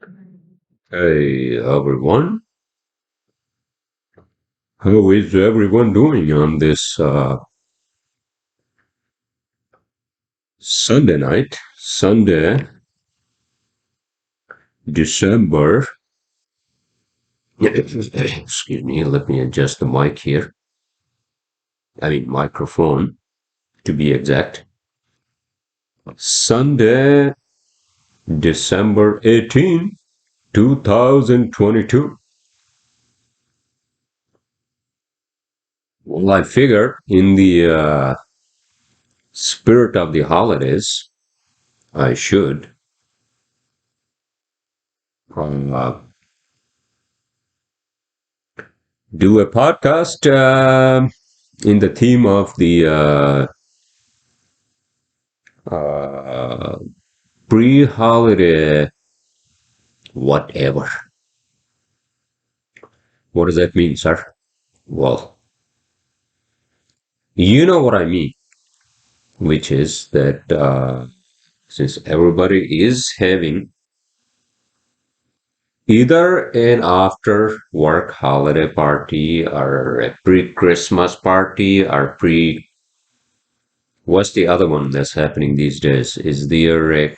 Hey everyone, how is everyone doing on this Sunday night? Sunday, December. Excuse me, let me adjust the mic here. I mean, microphone to be exact. Sunday, December 18, 2022. Well, I figure in the spirit of the holidays, I should uh, do a podcast in the theme of the uh, pre-holiday whatever. What does that mean, sir? Well, you know what I mean, which is that since everybody is having either an after work holiday party or a pre-Christmas party or pre what's the other one that's happening these days? Is there a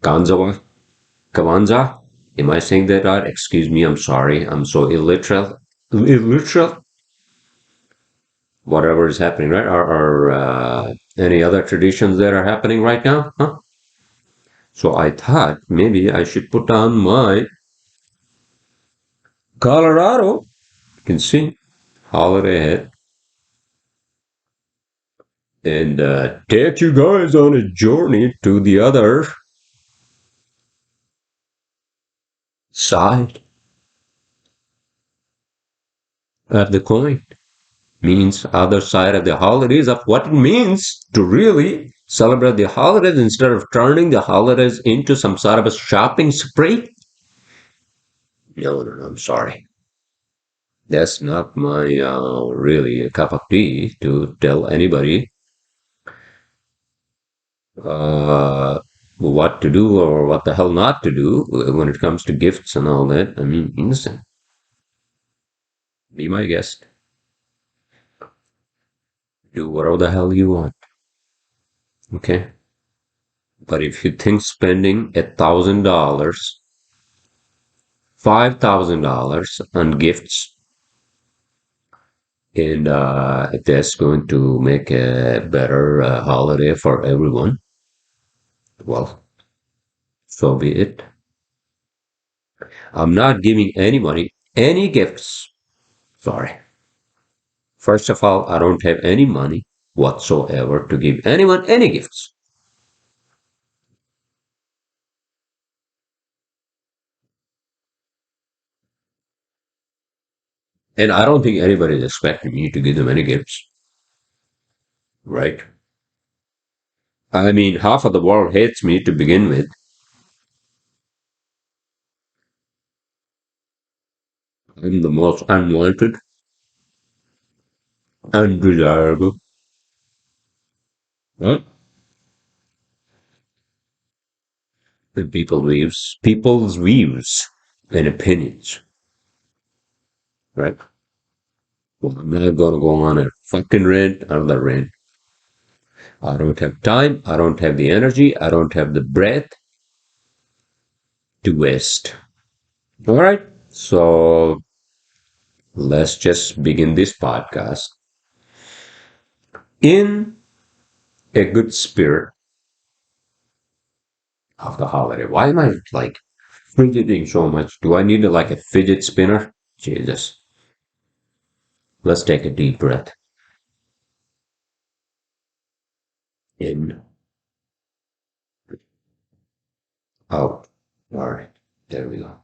Kanzawa? Kavanza? Am I saying that right? Excuse me, I'm sorry. I'm so illiterate. Illiterate? Whatever is happening, right? Or any other traditions that are happening right now? Huh? So I thought maybe I should put on my Colorado. You can see holiday hat and take you guys on a journey to the other side of the coin. Means other side of the holidays of what it means to really celebrate the holidays instead of turning the holidays into some sort of a shopping spree. No, no, no, I'm sorry. That's not my really a cup of tea to tell anybody uh, what to do or what the hell not to do when it comes to gifts and all that. I mean, innocent. Be my guest. Do whatever the hell you want. Okay. But if you think spending $1,000, $5,000 on gifts, and that's going to make a better holiday for everyone, well, so be it. I'm not giving anybody any gifts. Sorry. First of all, I don't have any money whatsoever to give anyone any gifts. And I don't think anybody is expecting me to give them any gifts, right? I mean, half of the world hates me to begin with. I'm the most unwanted, undesirable. Huh? And people's views and opinions, right? Well, I'm not going to go on a fucking rant, another rant. I don't have time. I don't have the energy. I don't have the breath to waste. All right. So let's just begin this podcast in a good spirit of the holiday. Why am I like fidgeting so much? Do I need like a fidget spinner? Jesus. Let's take a deep breath in, out. All right. There we go.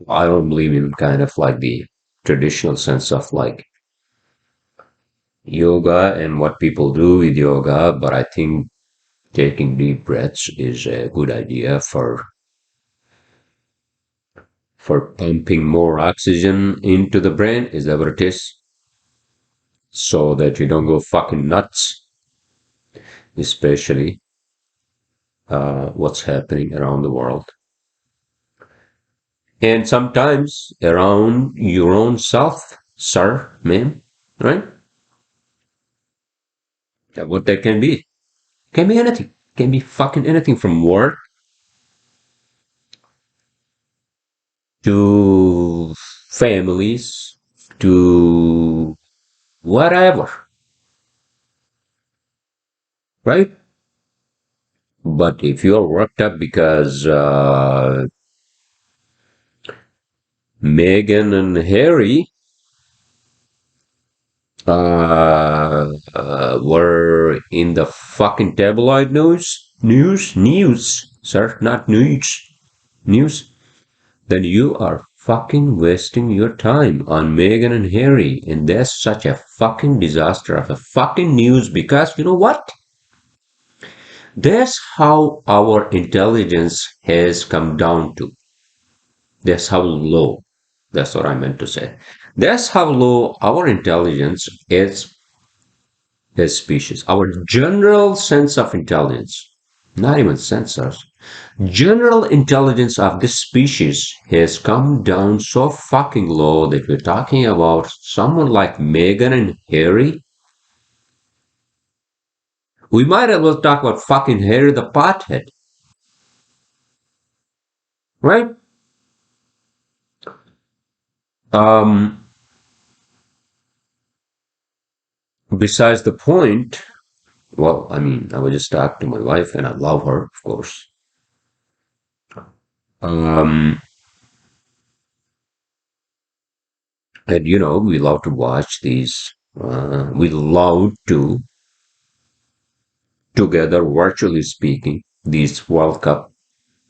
I don't believe in kind of like the traditional sense of like yoga and what people do with yoga, but I think taking deep breaths is a good idea for pumping more oxygen into the brain. Is that what it is? So that you don't go fucking nuts, especially what's happening around the world. and sometimes around your own self, sir, ma'am, right? What that can be. Can be anything. Can be fucking anything from work to families to whatever, right? But if you're worked up because Meghan and Harry were in the fucking tabloid news, sir, not news, then you are fucking wasting your time on Meghan and Harry. And that's such a fucking disaster of a fucking news because you know what? That's how our intelligence has come down to. That's how low. That's what I meant to say. That's how low our intelligence is as species. Our general sense of intelligence, not even sensors, general intelligence of this species has come down so fucking low that we're talking about someone like Meghan and Harry. We might as well talk about fucking Harry the pothead, right? Um, Besides the point, well, I mean, I was just talking to my wife and I love her, of course. Um, and you know, we love to watch these, we love to together, virtually speaking, these World Cup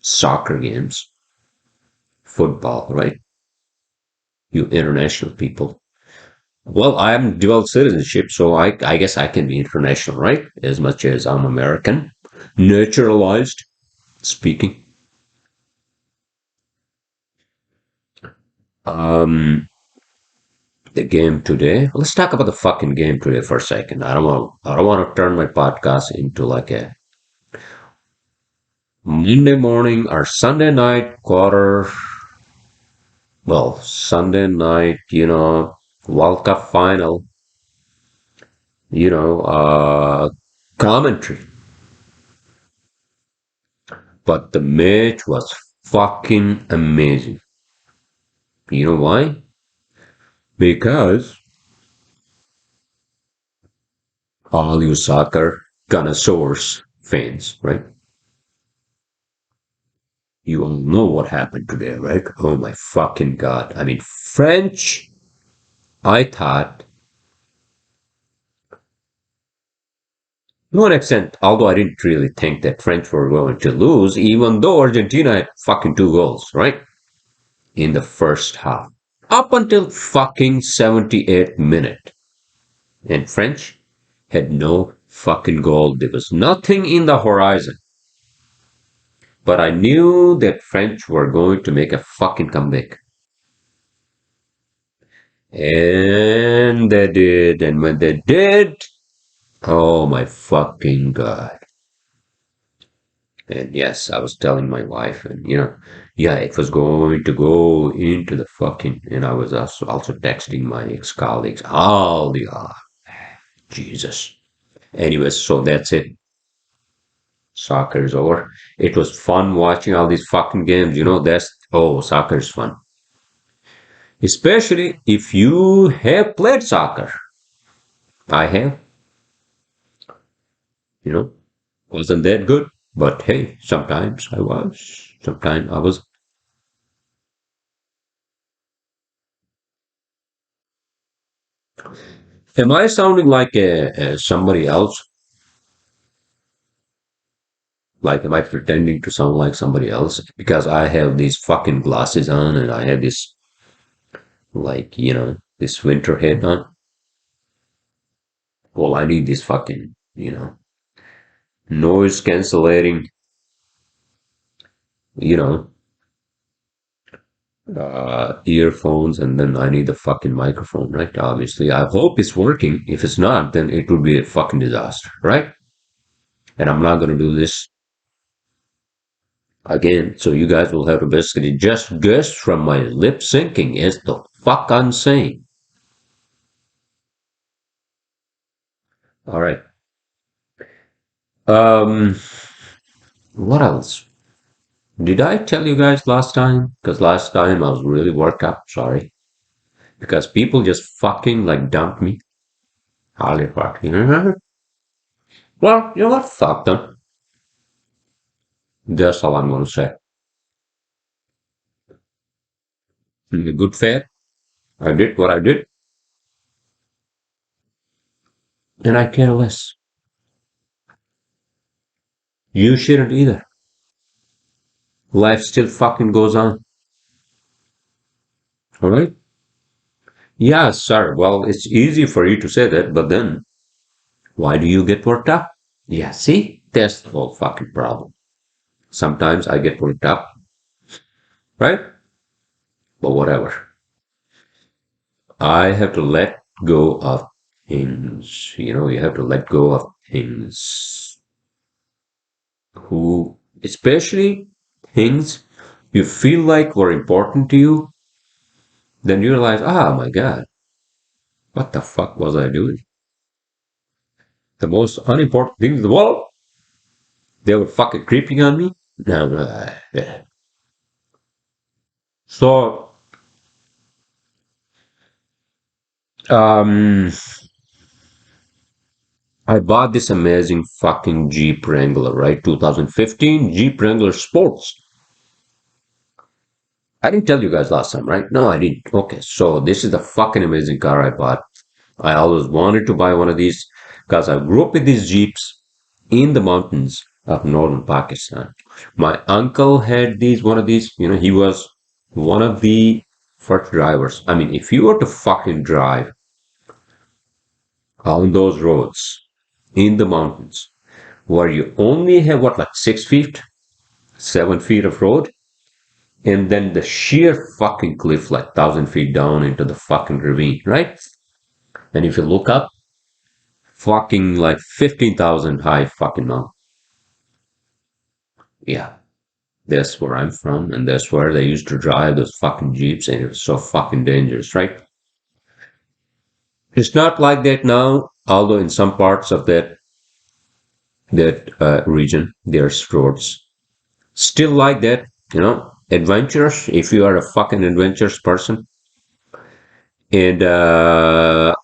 soccer games, football, right? You international people. Well, I am dual citizenship, so I guess I can be international, right? As much as I'm American, naturalized speaking. Um, the game today. Let's talk about the fucking game today for a second. I don't want to turn my podcast into like a Monday morning or Sunday night quarter. Well, Sunday night, World Cup final, you know, commentary. But the match was fucking amazing. You know why? Because all you soccer connoisseurs, fans, right? You all know what happened today, right? Oh my fucking god. I mean, French, I thought, to an extent, although I didn't really think that French were going to lose, even though Argentina had fucking two goals, right? In the first half. Up until fucking 78th minute. And French had no fucking goal. There was nothing in the horizon. But I knew that French were going to make a fucking comeback. And they did. And when they did, oh my fucking god. And yes, I was telling my wife, and yeah, it was going to go into the fucking. And I was also texting my ex colleagues, all the Jesus. Anyways, so that's it. Soccer is over. It was fun watching all these fucking games. Soccer is fun. Especially if you have played soccer. I have, you know, wasn't that good. But hey, sometimes I was. Sometimes I was. Am I sounding like somebody else? Like, am I pretending to sound like somebody else? Because I have these fucking glasses on and I have this, like, this winter hat on. Well, I need this fucking, noise cancellating, you know, earphones, and then I need the fucking microphone, right? Obviously, I hope it's working. If it's not, then it would be a fucking disaster, right? And I'm not gonna do this. Again, so you guys will have to basically just guess from my lip syncing as the fuck I'm saying. All right. Um, what else? Did I tell you guys last time? Because last time I was really worked up. Sorry. Because people just fucking like dumped me. Hardly fucking. Well, you know what? Fuck them. That's all I'm going to say. In a good faith, I did what I did, and I care less. You shouldn't either. Life still fucking goes on. All right? Yeah, sir. Well, it's easy for you to say that, but then why do you get worked up? Yeah, see? That's the whole fucking problem. Sometimes I get worked up, right? But whatever. I have to let go of things. You have to let go of things who, especially things you feel like were important to you, then you realize, oh my God, what the fuck was I doing? The most unimportant things in the world, they were fucking creeping on me. No, yeah. So, um, I bought this amazing fucking Jeep Wrangler, right? 2015 Jeep Wrangler Sports. I didn't tell you guys last time, right? No, I didn't. Okay, so this is the fucking amazing car I bought. I always wanted to buy one of these because I grew up with these Jeeps in the mountains of northern Pakistan. My uncle had one of these, he was one of the first drivers. I mean, if you were to fucking drive on those roads in the mountains where you only have what, like 6 feet, 7 feet of road, and then the sheer fucking cliff, like 1,000 feet down into the fucking ravine, right? And if you look up, fucking like 15,000 high fucking mountain. Yeah, that's where I'm from, and that's where they used to drive those fucking jeeps, and it was so fucking dangerous, right? It's not like that now, although in some parts of that region there's roads still like that. Adventurous. If you are a fucking adventurous person, and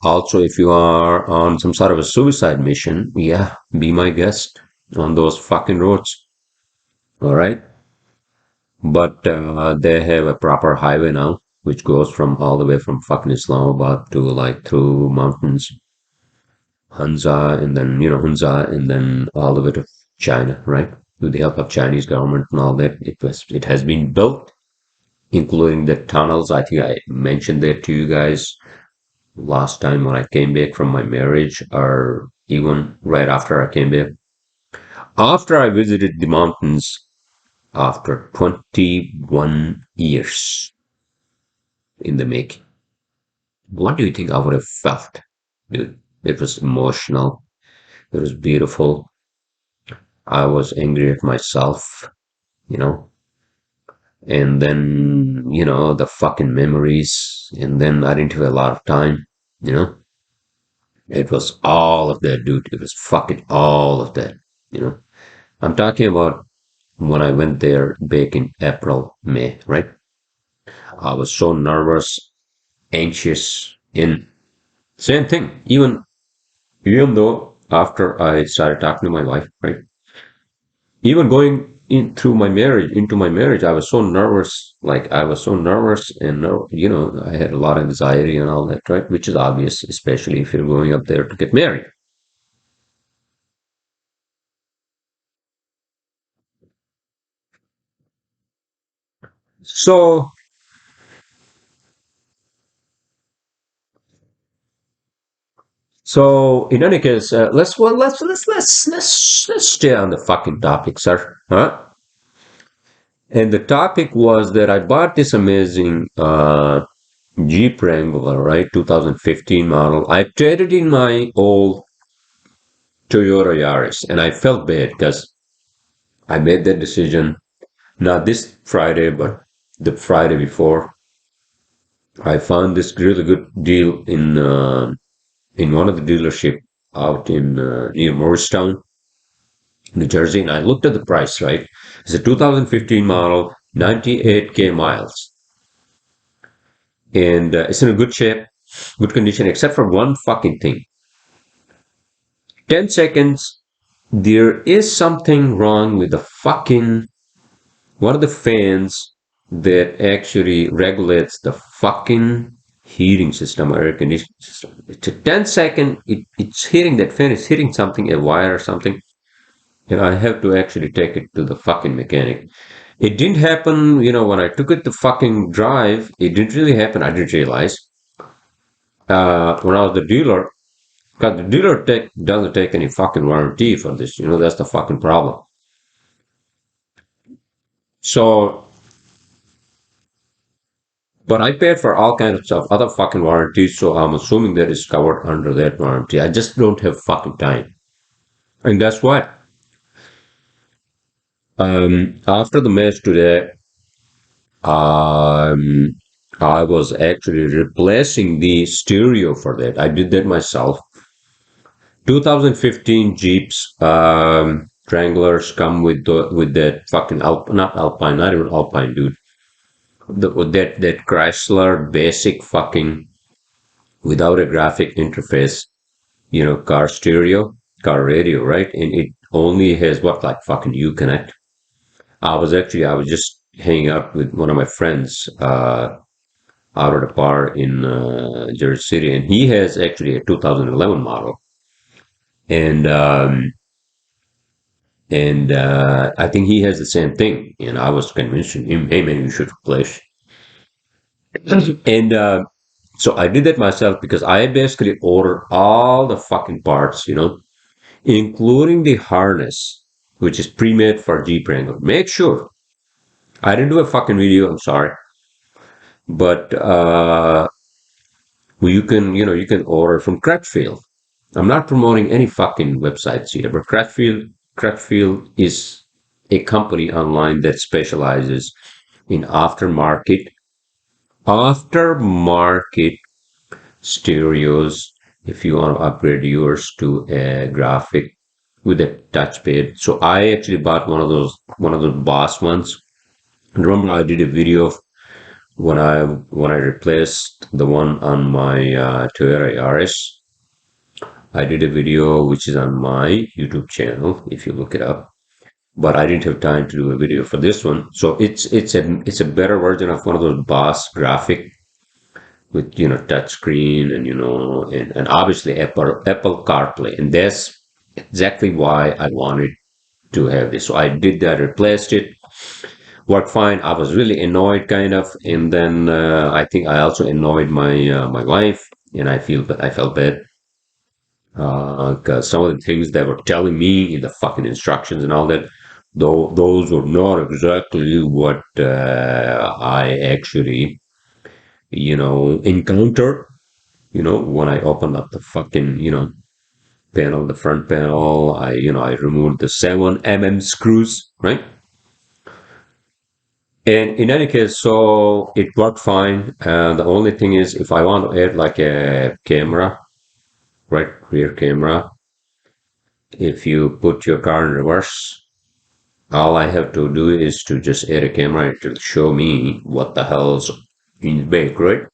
also if you are on some sort of a suicide mission, yeah, be my guest on those fucking roads. All right. But they have a proper highway now, which goes from all the way from fucking Islamabad to like through mountains, Hunza, and then all the way to China, right? With the help of Chinese government and all that, it has been built, including the tunnels. I think I mentioned that to you guys last time when I came back from my marriage, or even right after I came back. After I visited the mountains after 21 years in the making. What do you think I would have felt? Dude, it was emotional. It was beautiful. I was angry at myself, you know, and then, the fucking memories. And then I didn't have a lot of time, you know. It was all of that, dude. It was fucking all of that, you know. I'm talking about when I went there back in April, May, right? I was so nervous, anxious, and same thing. Even though after I started talking to my wife, right? Even going into my marriage, I was so nervous. Like I was so nervous, and I had a lot of anxiety and all that, right? Which is obvious, especially if you're going up there to get married. So, in any case, let's stay on the fucking topic, sir. Huh? And the topic was that I bought this amazing Jeep Wrangler, right? 2015 model. I traded in my old Toyota Yaris, and I felt bad because I made that decision. Not this Friday, but the Friday before, I found this really good deal in one of the dealership out in near Morristown, New Jersey, and I looked at the price. Right, it's a 2015 model, 98K miles, and it's in a good shape, good condition, except for one fucking thing. 10 seconds. There is something wrong with the fucking one of the fans that actually regulates the fucking heating system or air conditioning system. It's a 10 second, it's hitting that fan, it's hitting something, a wire or something, and I have to actually take it to the fucking mechanic. It didn't happen, when I took it to fucking drive, it didn't really happen. I didn't realize. When I was the dealer, because the dealer doesn't take any fucking warranty for this, that's the fucking problem. So but I paid for all kinds of stuff, other fucking warranties, so I'm assuming that it's covered under that warranty. I just don't have fucking time. And guess what? After the match today, um, I was actually replacing the stereo for that. I did that myself. 2015 Jeeps Wranglers come with that fucking not Alpine, not even Alpine, dude. That Chrysler basic fucking without a graphic interface, car stereo, car radio, right? And it only has what, like fucking Uconnect. I was just hanging out with one of my friends out at a bar in Jersey City, and he has actually a 2011 model, and I think he has the same thing. And I was convincing him, hey man, you should replace. And so I did that myself because I basically ordered all the fucking parts, including the harness, which is pre-made for Jeep Wrangler. Make sure. I didn't do a fucking video, I'm sorry. But you can order from Crutchfield. I'm not promoting any fucking websites here, but Crutchfield is a company online that specializes in aftermarket stereos if you want to upgrade yours to a graphic with a touchpad. So I actually bought one of those Boss ones. And remember, I did a video of when I replaced the one on my Toyota Yaris. I did a video which is on my YouTube channel if you look it up. But I didn't have time to do a video for this one, so it's a better version of one of those Boss graphic with touch screen and and obviously Apple CarPlay, and that's exactly why I wanted to have this. So I did that, replaced it, worked fine. I was really annoyed, kind of, and then I think I also annoyed my wife, and I felt bad because some of the things they were telling me in the fucking instructions and all that, though those were not exactly what I actually encountered. When I opened up the fucking panel, the front panel, I removed the 7 mm screws, right? And in any case, so it worked fine. And the only thing is, if I want to add like a camera, right, rear camera, if you put your car in reverse, all I have to do is to just add a camera. It will show me what the hell's in the back, right?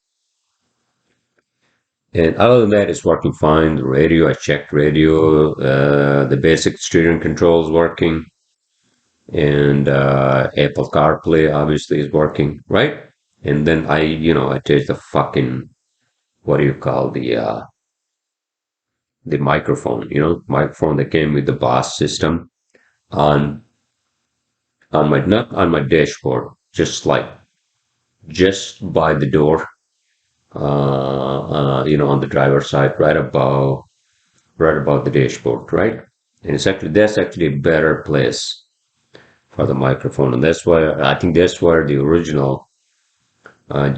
And other than that, it's working fine. The radio, I checked radio, the basic steering controls working, and Apple CarPlay obviously is working, right? And then I changed the fucking what do you call the microphone, microphone that came with the Boss system on my not on my dashboard, just by the door, on the driver's side, right above the dashboard, right? And that's actually a better place for the microphone, and that's why I think that's where the original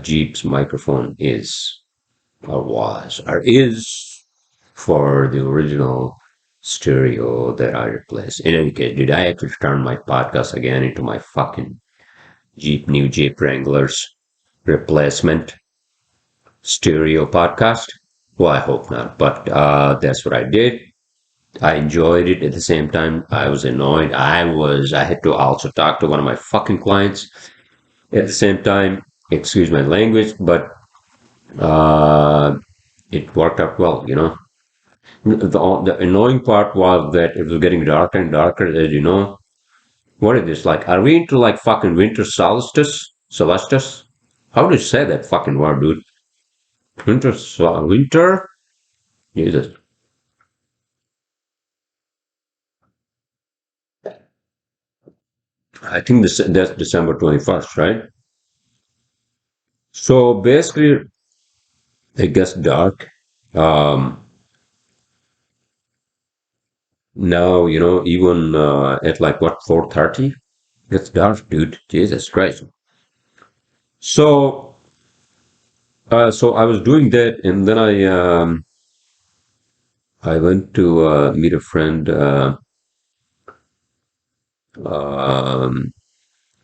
Jeep's microphone is, or was, or is, for the original stereo that I replaced. In any case, did I actually turn my podcast again into my fucking New Jeep Wranglers replacement stereo podcast. Well, I hope not, but that's what I did. I enjoyed it. At the same time, I was annoyed. I had to also talk to one of my fucking clients. At the same time, excuse my language, but uh, it worked out well. The annoying part was that it was getting darker and darker, as you know. What is this? Like, are we into like fucking winter solstice? Solstice? How do you say that fucking word, dude? Winter? Jesus. I think that's December 21st, right? So basically, it gets dark. Um, Now, even at like what, 4:30? It's dark, dude. Jesus Christ. So, so I was doing that, and then I went to meet a friend um,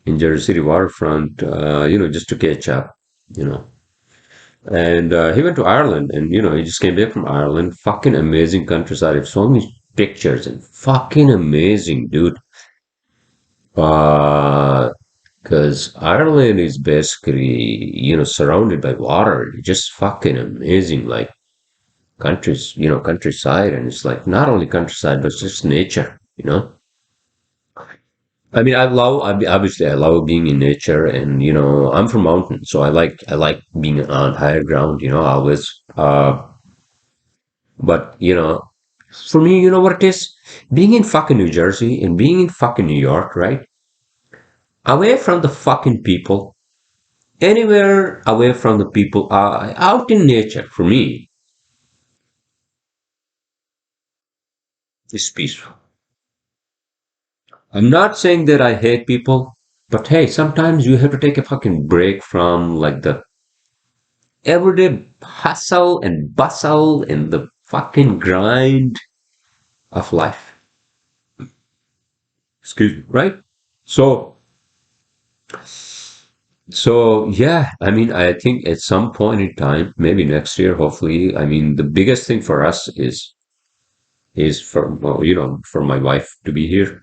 in Jersey City waterfront, just to catch up, you know. And he went to Ireland, and he just came back from Ireland. Fucking amazing countryside. I have so many pictures and fucking amazing, dude. Uh, because Ireland is basically, surrounded by water. It's just fucking amazing, like countryside, and it's like not only countryside, but it's just nature. I mean, obviously I love being in nature, and I'm from mountain, so I like being on higher ground, always. But for me, you know what it is? Being in fucking New Jersey and being in fucking New York, right? Away from the fucking people, anywhere away from the people, out in nature, for me, is peaceful. I'm not saying that I hate people, but hey, sometimes you have to take a fucking break from like the everyday hustle and bustle and the fucking grind of life. Excuse me, right? So, so yeah, I mean, I think at some point in time, maybe next year, hopefully, I mean, the biggest thing for us is for well, for my wife to be here,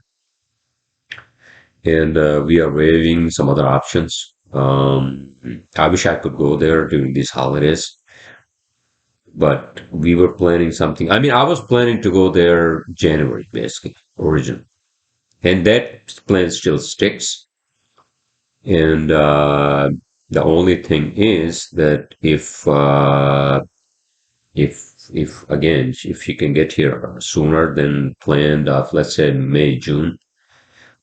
and we are waiving some other options. I wish I could go there during these holidays, but we were planning something. I mean, I was planning to go there January, basically, originally, and that plan still sticks. And the only thing is that if again, if she can get here sooner than planned, of let's say May, June,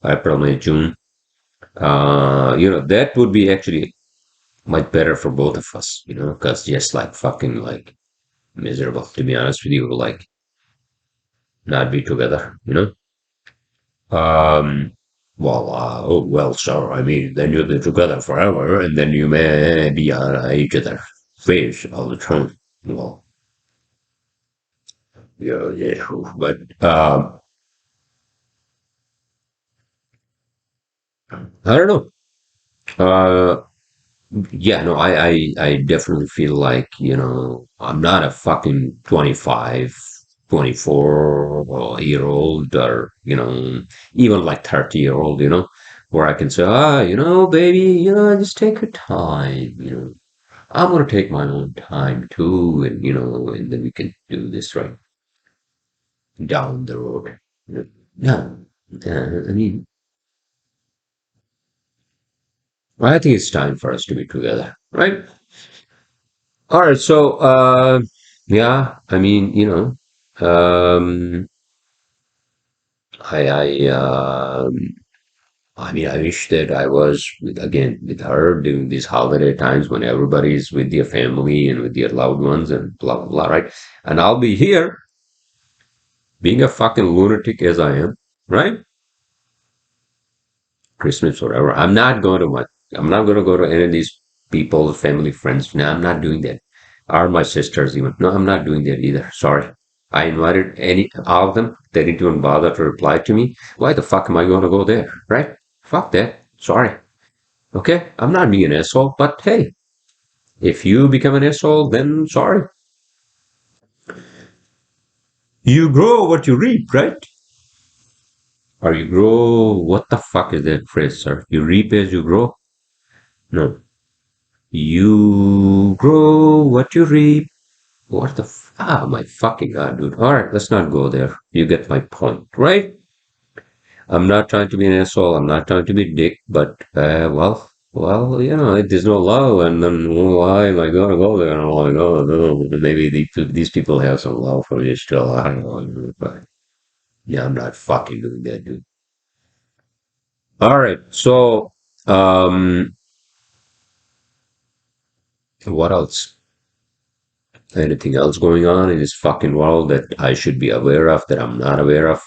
April, May, June, that would be actually much better for both of us, because just like fucking like miserable, to be honest with you, like not be together. Um, well, sir, I mean, then you'll be together forever, and then you may be on each other's face all the time. Well, yeah, yeah, but I don't know. Uh, yeah, no, I definitely feel like, I'm not a fucking 25, 24-year old, or, even like 30-year old, where I can say, baby, just take your time. I'm gonna take my own time too, and then we can do this right down the road. Yeah, I mean, I think it's time for us to be together, right? All right, so yeah, I mean, I I I mean, I wish that I was again with her during these holiday times when everybody's with their family and with their loved ones and blah blah blah, right? And I'll be here being a fucking lunatic as I am, right? Christmas, whatever. I'm not going to go to any of these people's family, friends. No, I'm not doing that. Or my sisters, even. No, I'm not doing that either. Sorry. I invited all of them. They didn't even bother to reply to me. Why the fuck am I going to go there? Right? Fuck that. Sorry. Okay? I'm not being an asshole, but hey, if you become an asshole, then sorry. You grow what you reap, right? Or you grow, what the fuck is that phrase, sir? You reap as you grow? No. You grow what you reap. What the ah, my fucking god, dude. All right, let's not go there. You get my point, right? I'm not trying to be an asshole. I'm not trying to be a dick, but if there's no love, and then why am I gonna go there? And I'm like, oh no, maybe these people have some love for me still. I don't know, but yeah, I'm not fucking doing that, dude. All right, so what else? Anything else going on in this fucking world that I should be aware of that I'm not aware of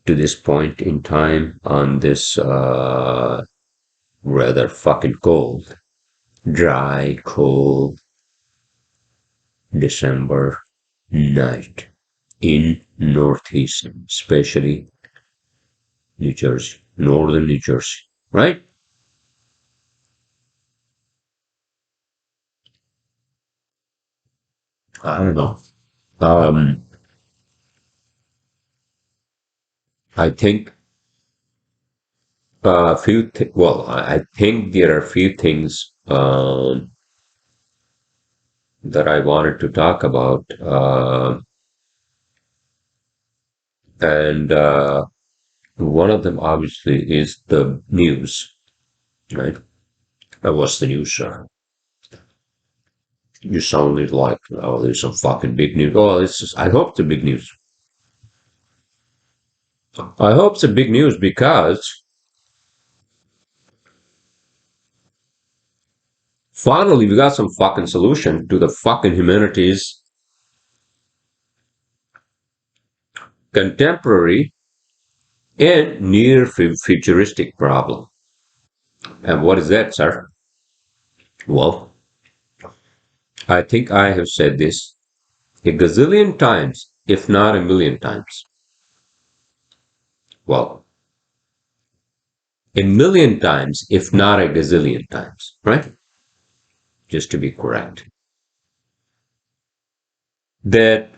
to this point in time on this rather fucking cold, dry, cold December night in Northeast, especially New Jersey, northern New Jersey, right? I don't know. Um, I think a few. I think there are a few things that I wanted to talk about, and one of them obviously is the news, right? What's the news, sir? You sounded like, oh, there's some fucking big news. Oh, it's just, I hope it's a big news. I hope it's a big news because finally we got some fucking solution to the fucking humanity's contemporary and near futuristic problem. And what is that, sir? Well, I think I have said this a gazillion times, if not a million times. Well, a million times, if not a gazillion times, right? Just to be correct. That,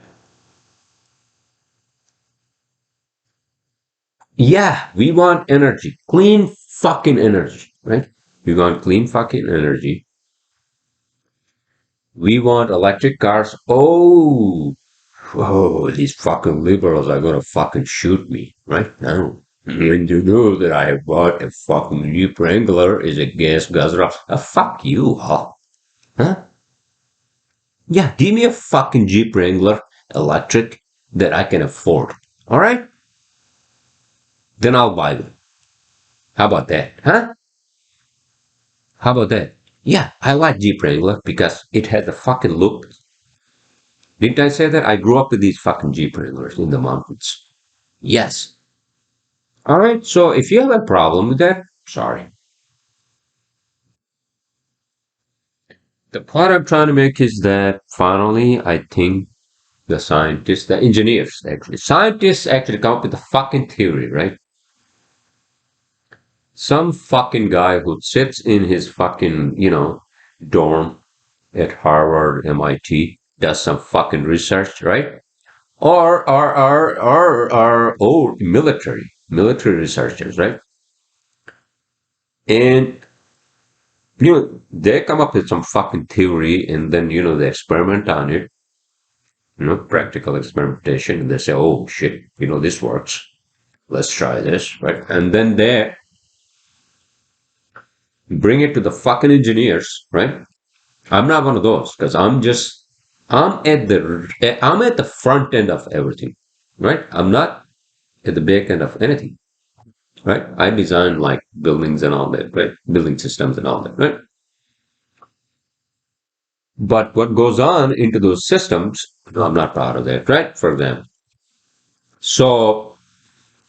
yeah, we want energy, clean fucking energy, right? We want clean fucking energy. We want electric cars. Oh, these fucking liberals are gonna fucking shoot me right now. And you know that I bought a fucking Jeep Wrangler is a gas guzzler. Fuck you, huh? Huh? Yeah, give me a fucking Jeep Wrangler electric that I can afford. All right? Then I'll buy them. How about that? Huh? How about that? Yeah, I like Jeep Wrangler because it has a fucking look. Didn't I say that? I grew up with these fucking Jeep Wranglers in the mountains. Yes. All right. So if you have a problem with that, sorry. The point I'm trying to make is that finally, I think the scientists, the engineers, actually, scientists actually come up with a fucking theory, right? Some fucking guy who sits in his fucking, dorm at Harvard, MIT, does some fucking research, right? Or military researchers, right? And they come up with some fucking theory, and then they experiment on it, practical experimentation, and they say, oh shit, this works. Let's try this, right? And then they bring it to the fucking engineers, right? I'm not one of those because I'm at the front end of everything, right? I'm not at the back end of anything, right? I design like buildings and all that, right? Building systems and all that, right? But what goes on into those systems, I'm not part of that, right? For example. So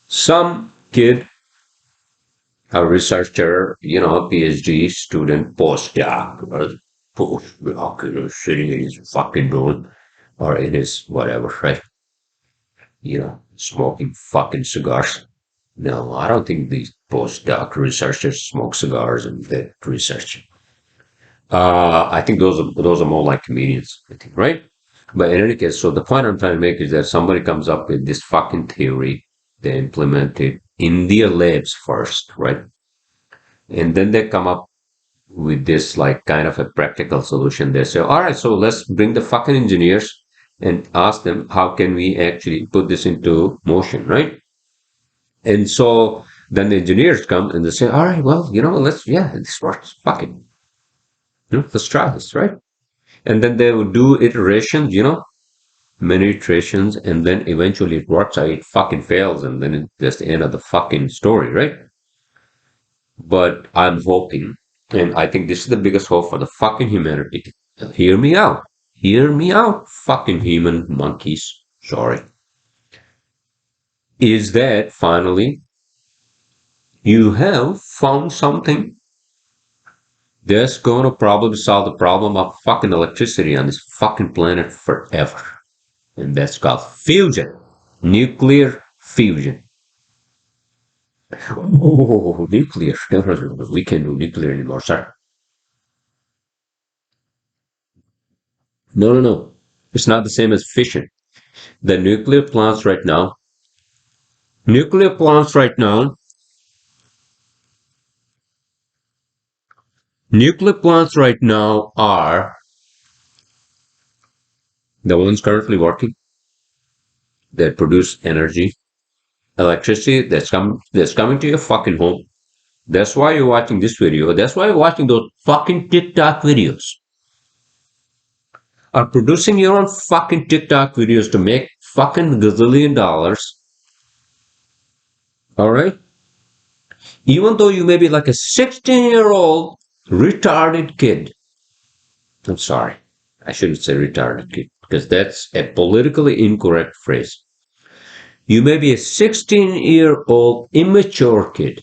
some kid, a researcher, PhD student, postdoc, or postdoc, sitting in his fucking room or in his whatever, right? Smoking fucking cigars. No, I don't think these postdoc researchers smoke cigars and that research. I think those are more like comedians, I think, right? But in any case, so the point I'm trying to make is that somebody comes up with this fucking theory, they implement it in their labs first, right? And then they come up with this like kind of a practical solution. They say, all right, so let's bring the fucking engineers and ask them how can we actually put this into motion, right? And so then the engineers come and they say, all right, well, let's this works. Fuck it. Let's try this, right? And then they would do iterations, many iterations, and then eventually it works out, it fucking fails, and then that's the end of the fucking story, right? But I'm hoping, and I think this is the biggest hope for the fucking humanity. Hear me out. Hear me out, fucking human monkeys. Sorry. Is that finally you have found something that's going to probably solve the problem of fucking electricity on this fucking planet forever. And that's called fusion. Nuclear fusion. Oh, nuclear. We can't do nuclear anymore, sir. No, no, no. It's not the same as fission. The nuclear plants right now, nuclear plants right now are the ones currently working that produce energy, electricity that's coming to your fucking home. That's why you're watching this video. That's why you're watching those fucking TikTok videos. Are producing your own fucking TikTok videos to make fucking gazillion dollars. All right? Even though you may be like a 16-year-old retarded kid. I'm sorry. I shouldn't say retarded kid because that's a politically incorrect phrase. You may be a 16-year-old immature kid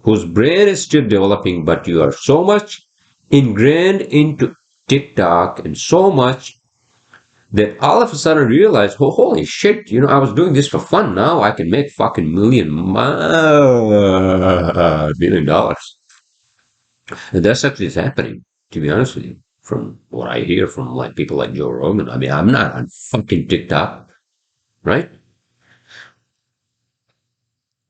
whose brain is still developing, but you are so much ingrained into TikTok and so much that all of a sudden realize, oh, holy shit, I was doing this for fun. Now I can make fucking million dollars. And that's actually is happening, to be honest with you, from what I hear from like people like Joe Rogan. I mean, I'm not on fucking TikTok, right?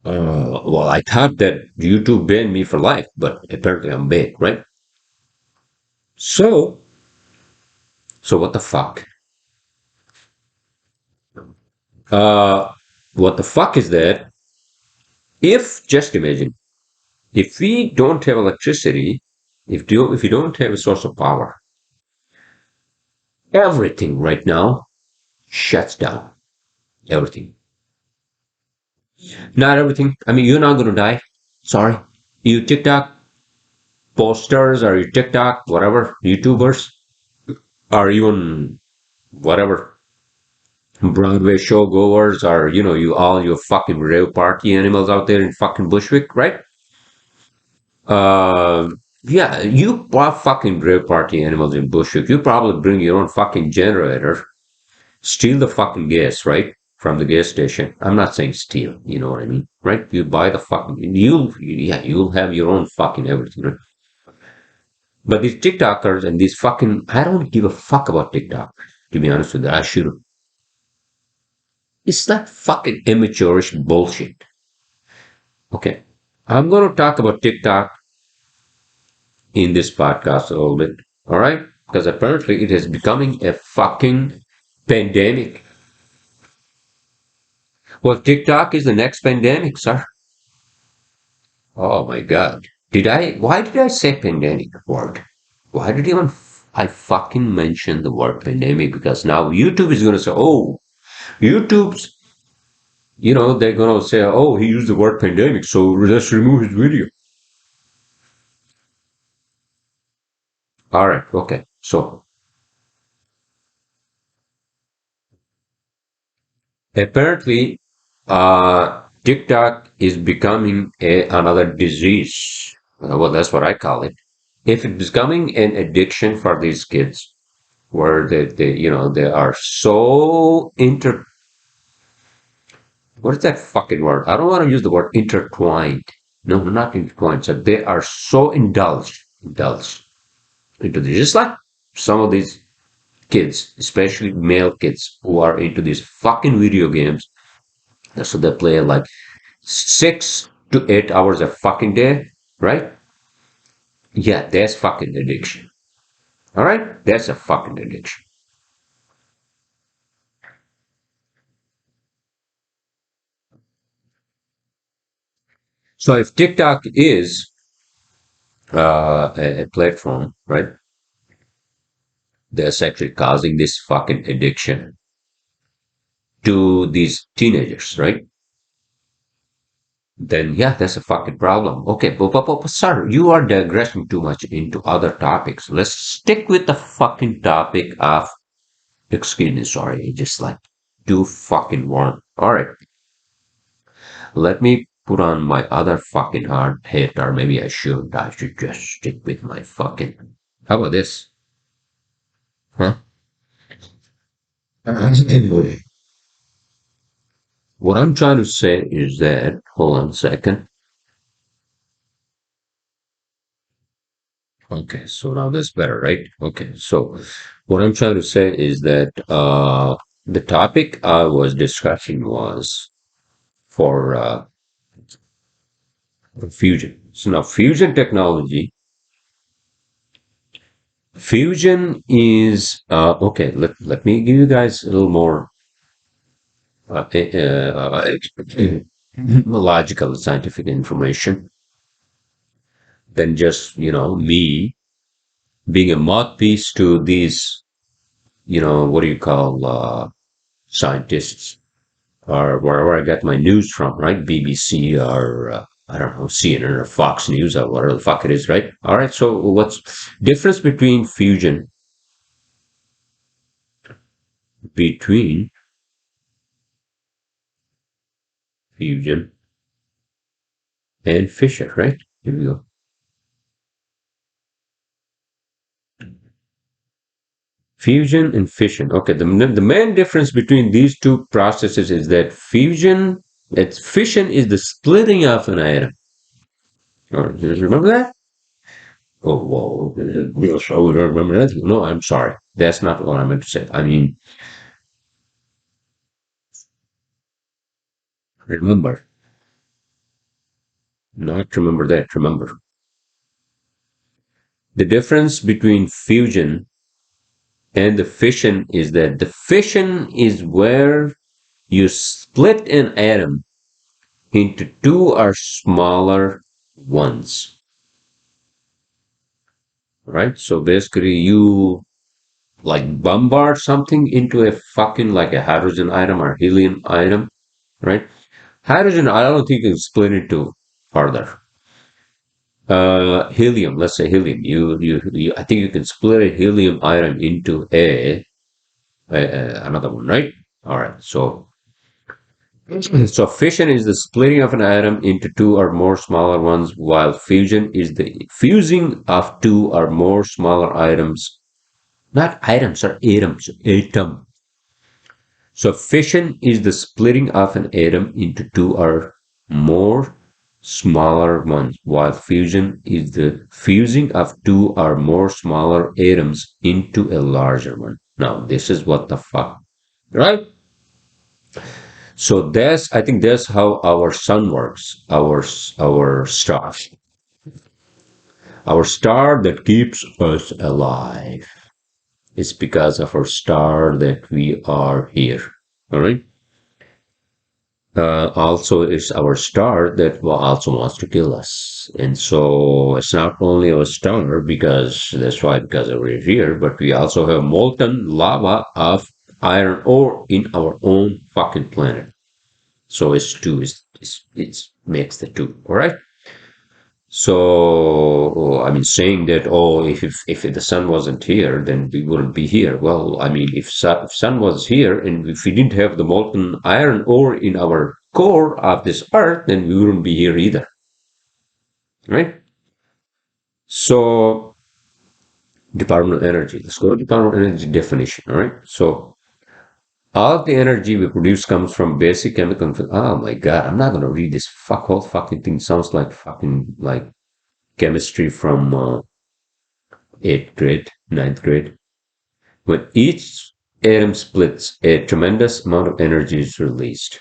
Well, I thought that YouTube banned me for life, but apparently I'm banned, right? So, so what the fuck? Uh, what the fuck is that? If just imagine, if we don't have electricity, if you don't have a source of power, everything right now shuts down. Everything. Not everything. I mean, you're not going to die. Sorry. You TikTok posters or you TikTok, whatever, YouTubers, or even whatever, Broadway show goers, or, you all your fucking rave party animals out there in fucking Bushwick, right? Uh, yeah, you are fucking rave party animals in Bushwick. You probably bring your own fucking generator, steal the fucking gas, right? From the gas station. I'm not saying steal, you know what I mean, right? You buy the fucking, you'll have your own fucking everything, right? But these TikTokers and these fucking, I don't give a fuck about TikTok, to be honest with you. I should. It's not fucking amateurish bullshit. Okay. I'm going to talk about TikTok in this podcast a little bit. All right. Because apparently it is becoming a fucking pandemic. Well, TikTok is the next pandemic, sir. Oh my God. Why did I say pandemic word? Why did even I fucking mention the word pandemic? Because now YouTube is going to say, oh, YouTube's, they're going to say, oh, he used the word pandemic, so let's remove his video. All right. Okay. So apparently, TikTok is becoming another disease. Well, that's what I call it. If it's becoming an addiction for these kids, where they are so what is that fucking word? I don't want to use the word intertwined. No, not intertwined. So they are so indulged into this. Just like some of these kids, especially male kids, who are into these fucking video games. So they play like 6 to 8 hours a fucking day, right? Yeah, that's fucking addiction. All right, that's a fucking addiction. So if TikTok is a platform, right, that's actually causing this fucking addiction to these teenagers, right? Then yeah, that's a fucking problem. Okay, but sir, you are digressing too much into other topics. Let's stick with the fucking topic of, excuse me, sorry, just like too fucking warm. All right, let me put on my other fucking hard hit, or maybe I should. I should just stick with my fucking. How about this? Huh? Anyway, what I'm trying to say is that, hold on a second. Okay, so now that's better, right? Okay, so what I'm trying to say is that the topic I was discussing was for fusion. So now fusion technology, fusion is okay. Let me give you guys a little more logical scientific information than just me being a mouthpiece to these what do you call scientists or wherever I got my news from, right? BBC or I don't know, CNN or Fox News or whatever the fuck it is, right? All right. So what's difference between fusion and fission, right? Here we go. Fusion and fission. Okay, the main difference between these two processes is that fission is the splitting of an atom. Oh, do you remember that? Oh, well, real show, we don't remember that. No, I'm sorry. That's not what I meant to say. I mean, remember, not remember that. Remember. The difference between fusion and the fission is that the fission is where you split an atom into two or smaller ones, right? So basically, you like bombard something into a fucking like a hydrogen atom or helium atom, right? Hydrogen, I don't think you can split into further. Helium, let's say helium. I think you can split a helium atom into another one, right? All right. So fission is the splitting of an atom into two or more smaller ones, while fusion is the fusing of two or more smaller items. Not items, or atoms. Atom. So fission is the splitting of an atom into two or more smaller ones, while fusion is the fusing of two or more smaller atoms into a larger one. Now, this is what the fuck, right? So I think that's how our sun works. Our star, our star that keeps us alive. It's because of our star that we are here. All right. Also is our star that also wants to kill us. And so it's not only our star because we're here, but we also have molten lava of iron ore in our own fucking planet. So it's two, it's makes the two, all right? So, I mean, saying that, oh, if the sun wasn't here, then we wouldn't be here. Well, I mean, if sun was here and if we didn't have the molten iron ore in our core of this earth, then we wouldn't be here either, right? So, Department of Energy. Let's go to Department of Energy definition, all right? So, All the energy we produce comes from basic chemical. Oh my God, I'm not gonna read this whole fucking thing. Sounds like fucking like chemistry from eighth grade, ninth grade. When each atom splits, a tremendous amount of energy is released.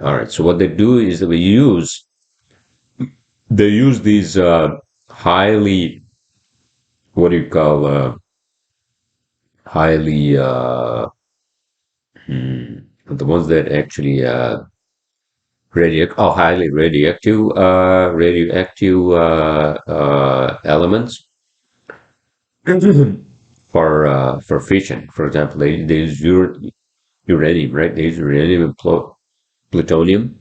All right. So what they do is that they use these highly, what do you call, highly, the ones that actually highly radioactive elements for fission. For example, they use uranium, right? They use uranium and plutonium.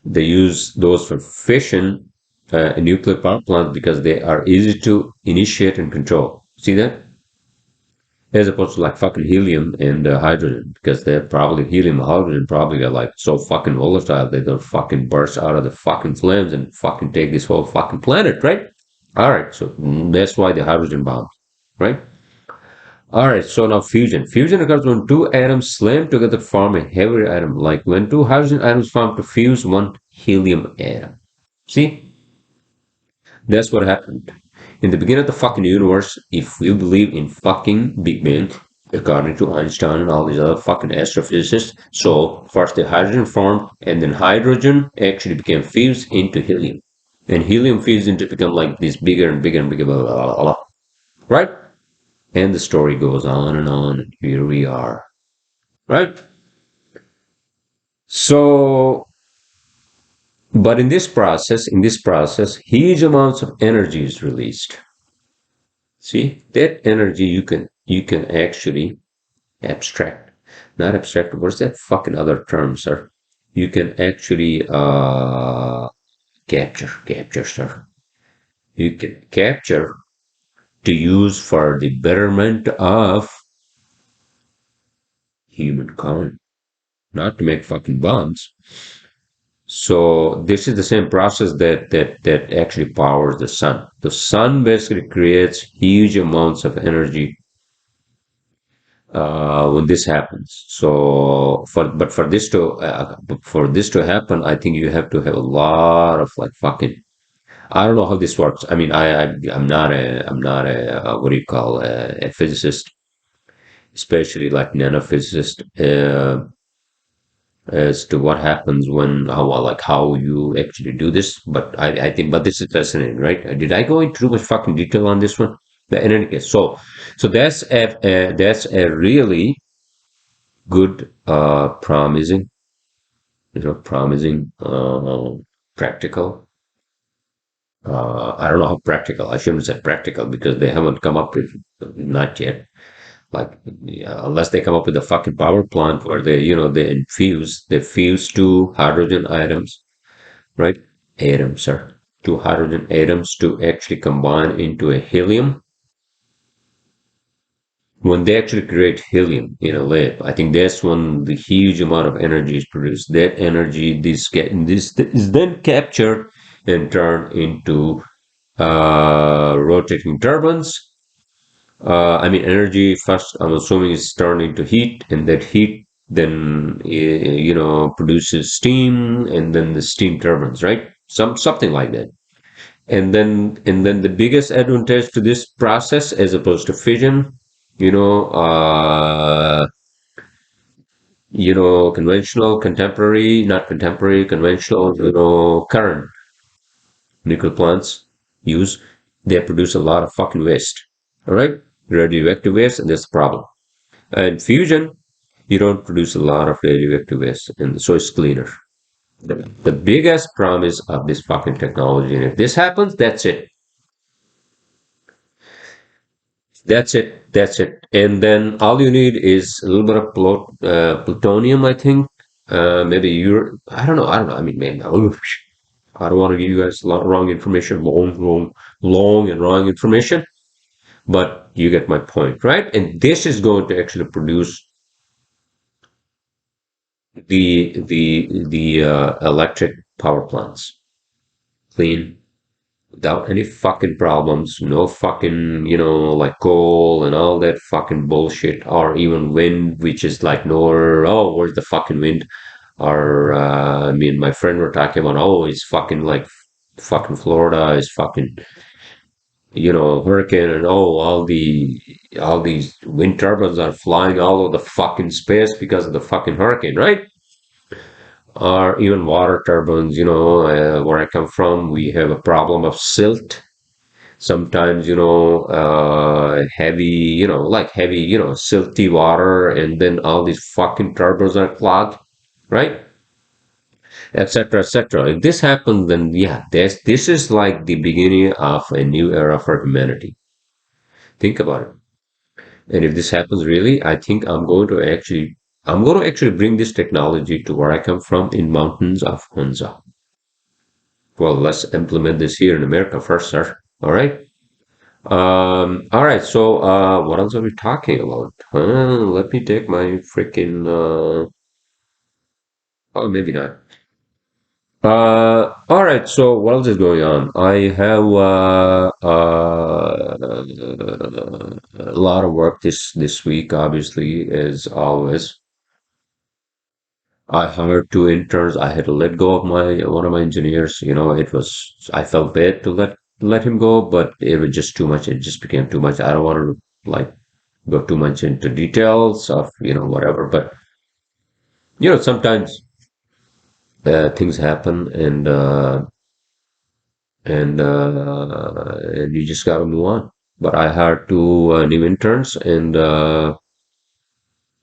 They use those for fission in nuclear power plants because they are easy to initiate and control. See that? As opposed to like fucking helium and hydrogen, because they're probably helium and hydrogen probably are like so fucking volatile they don't fucking burst out of the fucking flames and fucking take this whole fucking planet, right? All right, so that's why the hydrogen bomb, right? All right, so now fusion. Fusion occurs when two atoms slam together to form a heavier atom, like when two hydrogen atoms form to fuse one helium atom. See, that's what happened. In the beginning of the fucking universe, if we believe in fucking Big Bang, according to Einstein and all these other fucking astrophysicists, so first the hydrogen formed, and then hydrogen actually became fused into helium. And helium fused into become like this bigger and bigger and bigger, blah, blah, blah, blah, right? And the story goes on, and here we are, right? So, but in this process, huge amounts of energy is released. See, that energy you can actually abstract. Not abstract, what's that fucking other term, sir? You can actually capture, sir. You can capture to use for the betterment of humankind, not to make fucking bombs. So this is the same process that actually powers the sun. The sun basically creates huge amounts of energy when this happens. So for this to happen, I think you have to have a lot of like fucking. I don't know how this works. I mean, I'm not a what do you call a physicist, especially like nanophysicist, as to what happens when how you actually do this. But I think but this is fascinating, right? Did I go into too much fucking detail on this one? But in any case, so that's a really good, promising, practical. I don't know how practical. I shouldn't say practical because they haven't come up with not yet. Like yeah, unless they come up with a fucking power plant where they fuse two hydrogen atoms, right? Atoms, sir. Two hydrogen atoms to actually combine into a helium when they actually create helium in a lab, I think that's when the huge amount of energy is produced. That energy, this is then captured and turned into rotating turbines. I mean, energy first, I'm assuming, is turned into heat, and that heat then produces steam, and then the steam turbines, right? Something like that. And then the biggest advantage to this process as opposed to fission, you know uh conventional, contemporary, not contemporary, conventional, current nuclear plants use, they produce a lot of fucking waste. All right, radioactive waste, and that's the problem. And fusion, you don't produce a lot of radioactive waste, and so it's cleaner. The biggest promise of this fucking technology, and if this happens, that's it. That's it. That's it. And then all you need is a little bit of plutonium, I think. Maybe you're, I don't know. I don't know. I mean, man, I don't want to give you guys wrong information, long and wrong information, but you get my point, right? And this is going to actually produce the electric power plants, clean without any fucking problems, no fucking, like coal and all that fucking bullshit, or even wind, which is like nowhere. Oh, where's the fucking wind? Or, me and my friend were talking about, oh, it's fucking like fucking Florida is fucking, hurricane, and oh, all these wind turbines are flying all over the fucking space because of the fucking hurricane, right? Or even water turbines, where I come from, we have a problem of silt. Sometimes, heavy, like heavy, silty water, and then all these fucking turbines are clogged, right? Etc., etc. If this happens, then yeah, this is like the beginning of a new era for humanity. Think about it. And if this happens really, I think I'm going to actually bring this technology to where I come from in mountains of Hunza. Well, let's implement this here in America first, sir. All right. All right. So, what else are we talking about? Let me take my freaking. Oh, maybe not. All right. So, what else is going on? I have a lot of work this week. Obviously, as always. I hired two interns. I had to let go of my one of my engineers. I felt bad to let him go, but it was just too much. It just became too much. I don't want to like go too much into details of whatever. But sometimes things happen, and you just got to move on. But I hired two new interns, and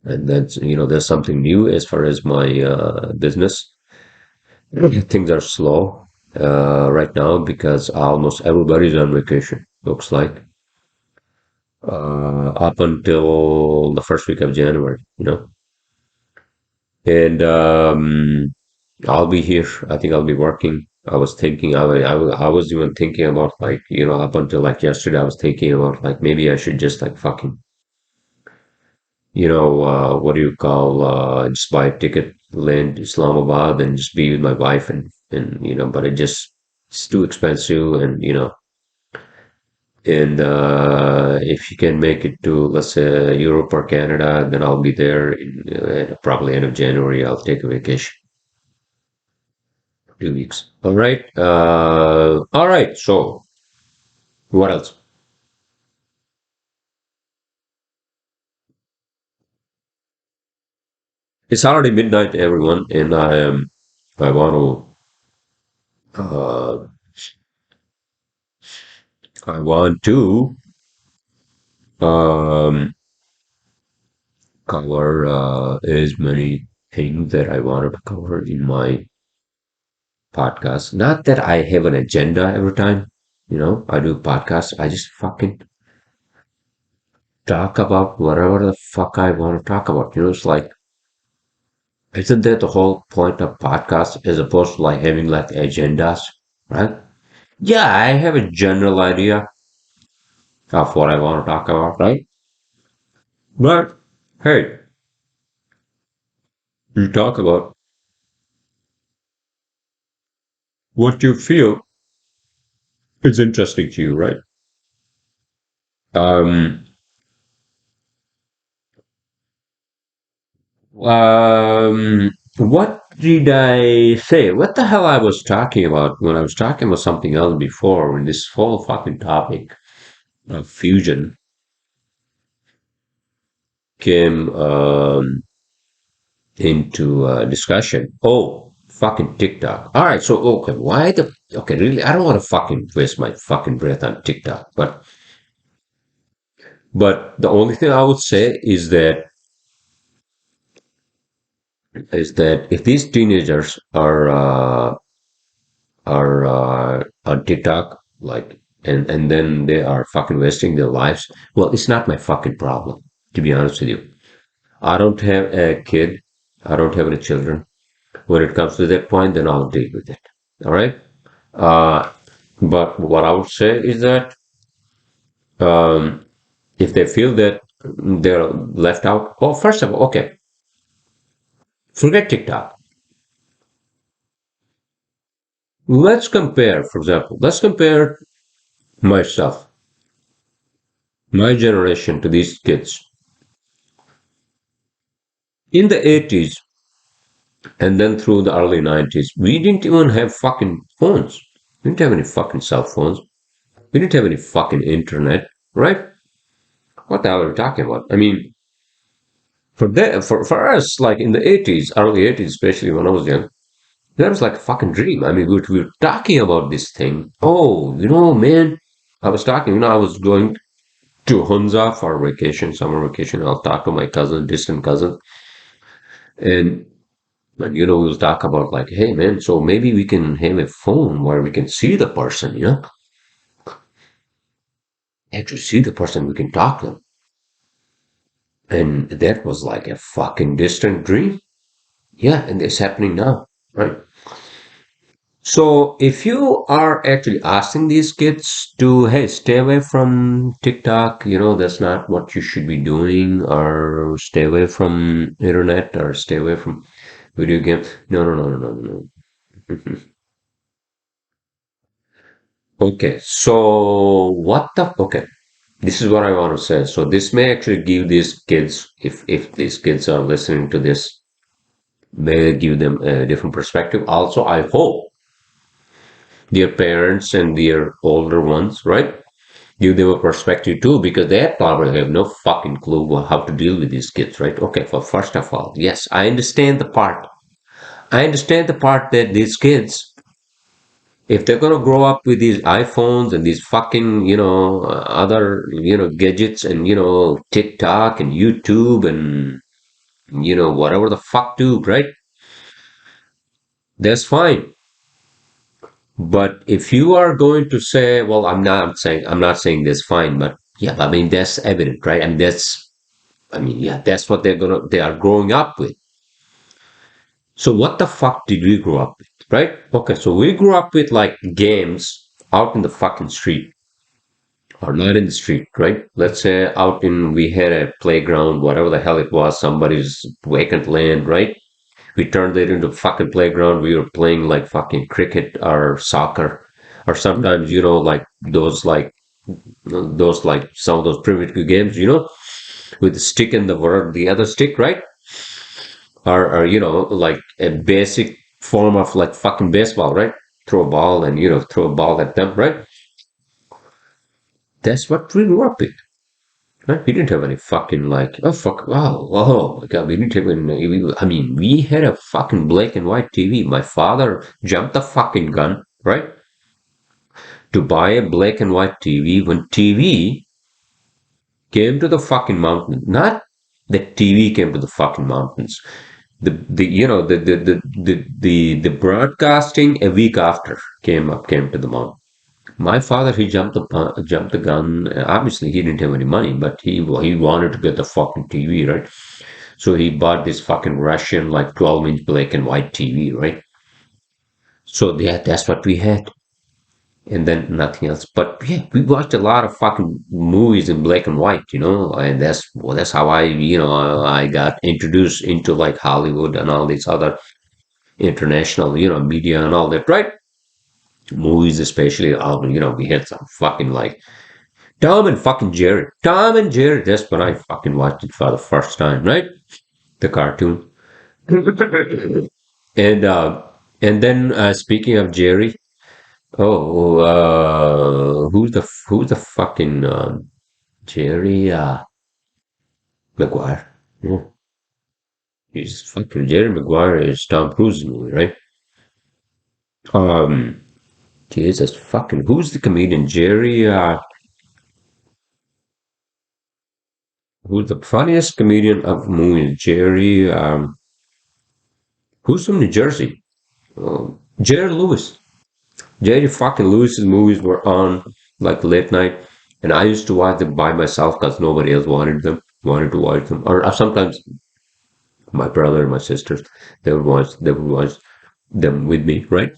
that's there's something new as far as my business. Things are slow right now because almost everybody's on vacation, looks like, up until the first week of January. And I'll be here. I think I'll be working. I was thinking, I was even thinking about like, up until like yesterday, I was thinking about like maybe I should just like fucking, what do you call, just buy a ticket, land Islamabad, and just be with my wife, but it's too expensive, and if you can make it to, let's say, Europe or Canada, then I'll be there probably end of January. I'll take a vacation, 2 weeks. All right. So what else? It's already midnight, everyone, and I want to um, cover as many things that I wanted to cover in my podcast. Not that I have an agenda every time, I do podcasts. I just fucking talk about whatever the fuck I want to talk about. It's like, isn't that the whole point of podcast as opposed to like having like agendas, right? Yeah, I have a general idea of what I want to talk about, right? But hey, you talk about what you feel is interesting to you, right? Um, what did I say? What the hell I was talking about when I was talking about something else before when this whole fucking topic of fusion came into discussion. Oh, fucking TikTok. All right, so okay, okay, really? I don't want to fucking waste my fucking breath on TikTok, but the only thing I would say is that if these teenagers are on TikTok, like, and then they are fucking wasting their lives. Well, it's not my fucking problem, to be honest with you. I don't have a kid. I don't have any children. When it comes to that point, then I'll deal with it. All right. Uh, but what I would say is that um, if they feel that they're left out, well, first of all, okay, forget TikTok. let's compare, for example, let's compare myself, my generation to these kids. In the 80s and then through the early 90s, we didn't even have fucking phones. We didn't have any fucking cell phones. We didn't have any fucking internet, right? What the hell are we talking about? I mean, for us, like in the 80s, early 80s, especially when I was young, that was like a fucking dream. I mean, we were talking about this thing. Oh, man, I was talking, I was going to Hunza for vacation, summer vacation. I'll talk to my cousin, distant cousin, and we'll talk about like, hey man, so maybe we can have a phone where we can see the person, actually see the person, we can talk to them. And that was like a fucking distant dream. Yeah, and it's happening now, right? So if you are actually asking these kids to, hey, stay away from TikTok, that's not what you should be doing, or stay away from internet, or stay away from video games. No, no, no, no, no, no. No. Okay, so okay, this is what I want to say. So this may actually give these kids, if these kids are listening to this, may give them a different perspective. Also, I hope their parents and their older ones, right? Give them a perspective too, because they probably have no fucking clue how to deal with these kids, right? Okay, well, first of all, yes, I understand the part. I understand the part that these kids, if they're gonna grow up with these iPhones and these fucking, other, gadgets and, TikTok and YouTube and, whatever the fuck do, right? That's fine. But if you are going to say, well, I'm not saying that's fine, but yeah, I mean, that's evident, right? Yeah, that's what they are growing up with. So what the fuck did we grow up with, right? Okay, so we grew up with like games out in the fucking street, or not in the street, right? Let's say we had a playground, whatever the hell it was, somebody's vacant land, right? We turned it into a fucking playground. We were playing like fucking cricket or soccer, or sometimes, like some of those primitive games, with the stick and the other stick, right? Or like a basic form of like fucking baseball, right? Throw a ball and throw a ball at them, right? That's what we grew up with. Right? We didn't have any fucking like, oh fuck, wow, oh my god, we didn't even, I mean, we had a fucking black and white TV. My father jumped the fucking gun, right? To buy a black and white TV when TV came to the fucking mountain. Not that TV came to the fucking mountains. The you know the broadcasting a week after came to the mountain. My father, he jumped the gun. Obviously, he didn't have any money, but he wanted to get the fucking TV, right? So he bought this fucking Russian like 12-inch black and white TV, right? So yeah, that's what we had, and then nothing else. But yeah, we watched a lot of fucking movies in black and white, and that's how I got introduced into like Hollywood and all these other international media and all that, right? Movies, especially, we had some fucking like Tom and fucking Jerry. Tom and Jerry. That's when I fucking watched it for the first time, right? The cartoon. And then speaking of Jerry, who's the fucking Jerry Maguire? Yeah. He's fucking Jerry Maguire is Tom Cruise's movie, right? Um, Jesus fucking who's the comedian? Jerry who's the funniest comedian of the movie? Jerry who's from New Jersey? Jerry Lewis. Jerry fucking Lewis's movies were on like late night, and I used to watch them by myself because nobody else wanted to watch them. Or sometimes my brother and my sisters they would watch them with me, right?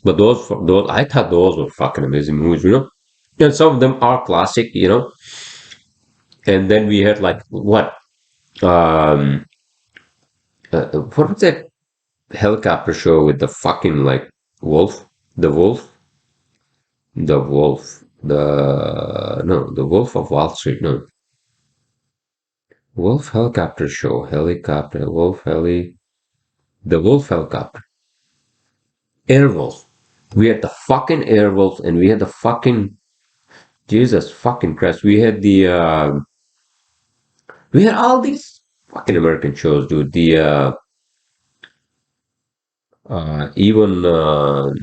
But those I thought those were fucking amazing movies. And some of them are classic. And then we had like um what was that helicopter show with the fucking like wolf? The Wolf, the Wolf, the no, the Wolf of Wall Street. No, Wolf Helicopter Show, helicopter, Wolf Heli, the Wolf Helicopter, Airwolf. We had the fucking Airwolf, and we had the fucking Jesus fucking Christ. We had all these fucking American shows, dude. The even uh,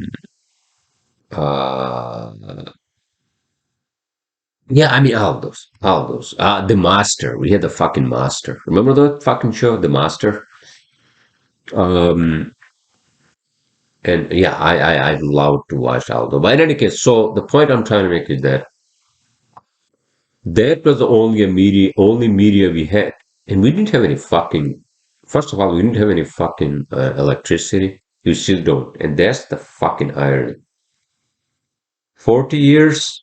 yeah, I mean all those. The Master. We had the fucking Master. Remember that fucking show, The Master? Um, and yeah, I love to watch all those. But in any case, so the point I'm trying to make is that that was the only media we had, and we didn't have any fucking. First of all, we didn't have any fucking electricity. You still don't, and that's the fucking irony. 40 years,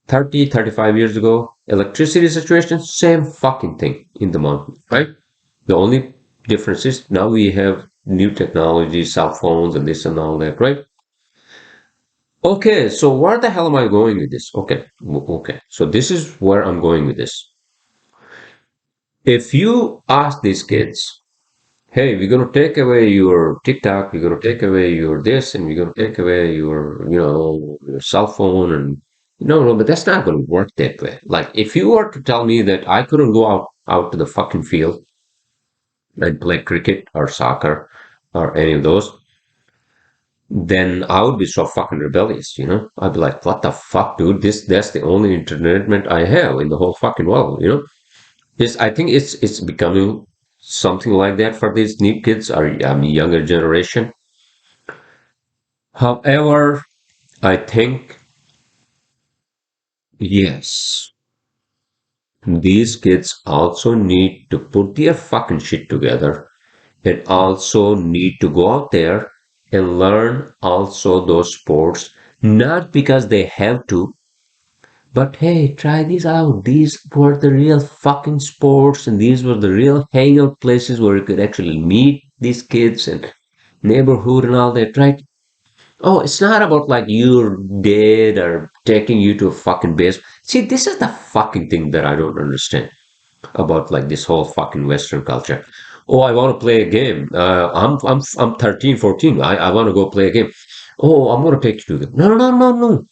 30, 35 years ago, electricity situation, same fucking thing in the mountain, right? The only difference is now we have new technology, cell phones, and this and all that, right? Okay, so where the hell am I going with this? Okay. So this is where I'm going with this. If you ask these kids, hey, we're gonna take away your TikTok, we're gonna take away your this, and we're gonna take away your cell phone, and no, but that's not gonna work that way. Like, if you were to tell me that I couldn't go out to the fucking field and play cricket or soccer or any of those, then I would be so fucking rebellious. I'd be like, what the fuck, dude? That's the only entertainment I have in the whole fucking world. Yes, I think it's becoming something like that for these new kids or I mean younger generation. However, I think yes, these kids also need to put their fucking shit together and also need to go out there and learn also those sports, not because they have to, but hey, try these out. These were the real fucking sports, and these were the real hangout places where you could actually meet these kids and neighborhood and all that, right? Oh, it's not about like you're dead or taking you to a fucking base. See, this is the fucking thing that I don't understand about like this whole fucking Western culture. Oh, I want to play a game. I'm 13, 14. I want to go play a game. Oh, I'm gonna take you to them. No, no, no, no, no.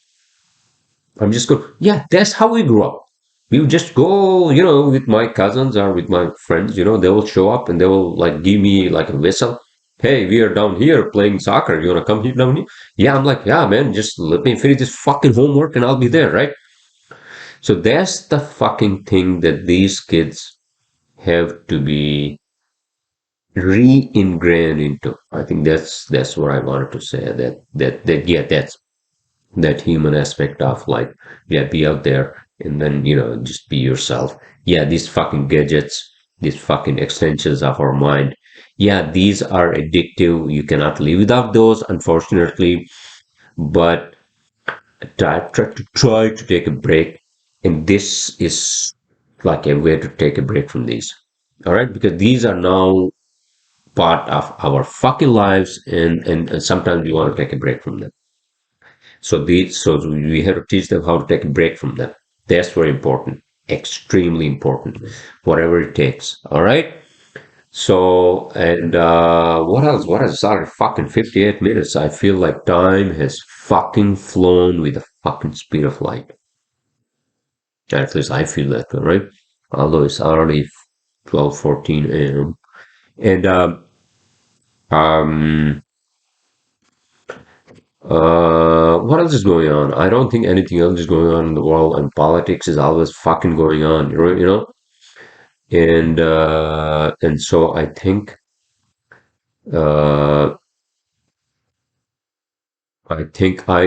I'm just going, yeah, that's how we grew up. We would just go, with my cousins or with my friends, they will show up and they will like give me like a whistle. Hey, we are down here playing soccer. You wanna come here down here? Yeah, I'm like, yeah, man, just let me finish this fucking homework and I'll be there, right? So that's the fucking thing that these kids have to be re-ingrained into. I think that's what I wanted to say. That yeah, that's that human aspect of like, yeah, be out there and then just be yourself. Yeah, these fucking gadgets, these fucking extensions of our mind, yeah, these are addictive. You cannot live without those, unfortunately. But try to take a break, and this is like a way to take a break from these. All right, because these are now part of our fucking lives, and sometimes we want to take a break from them. So we have to teach them how to take a break from them. That's very important, extremely important, whatever it takes. All right. So and what else? What else? Sorry, fucking 58 minutes. I feel like time has fucking flown with the fucking speed of light. At least I feel that, all right? Although it's already 12:14 a.m. And um, what else is going on? I don't think anything else is going on in the world, and politics is always fucking going on, and so I think uh,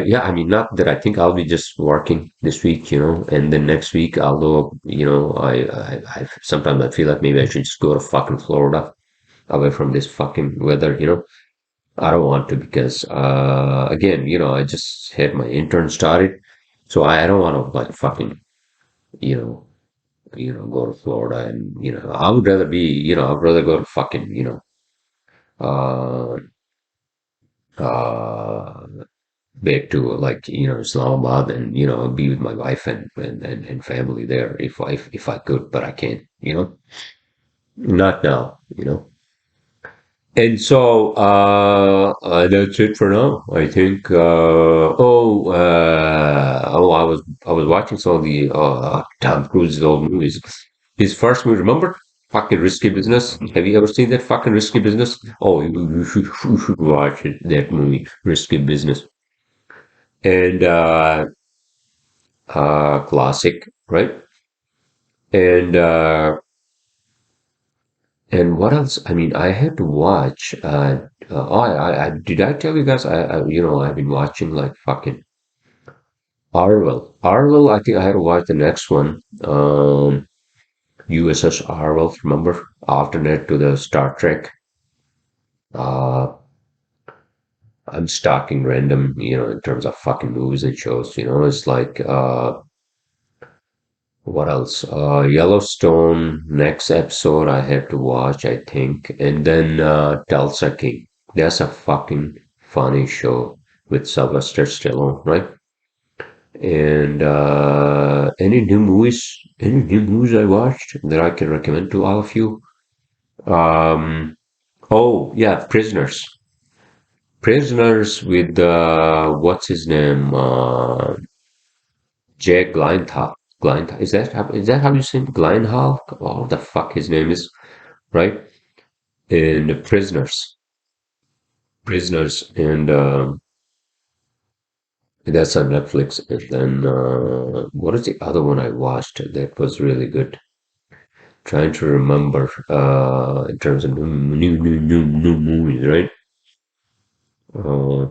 yeah, I mean, not that I think I'll be just working this week, and then next week, although I sometimes I feel like maybe I should just go to fucking Florida away from this fucking weather. I don't want to because again, I just had my intern started, so I don't want to like fucking you know go to Florida and I would rather be I'd rather go to fucking uh uh, back to like Islamabad and be with my wife and family there if I could, but I can't. Not now. And so that's it for now. I think. I was watching some of the Tom Cruise's old movies. His first movie, remember? Fucking Risky Business. Have you ever seen that fucking Risky Business? Oh, you should watch it. That movie, Risky Business, and classic, right? And what else? I mean, I had to watch. Did I tell you guys? I've been watching like fucking Orwell. Orwell. I think I had to watch the next one. USS Orwell. Remember, alternate to the Star Trek. Uh, I'm stalking random, in terms of fucking movies and shows. It's like what else? Yellowstone. Next episode I have to watch, I think, and then Tulsa King. That's a fucking funny show with Sylvester Stallone, right? And Any new movies I watched that I can recommend to all of you? Um, oh yeah, Prisoners. Prisoners with what's his name? Jake Gyllenhaal. Gyllenhaal. Is that how you say it? Gyllenhaal? Oh, the fuck his name is, right? And Prisoners, and that's on Netflix. And then what is the other one I watched that was really good? Trying to remember in terms of new movies, right?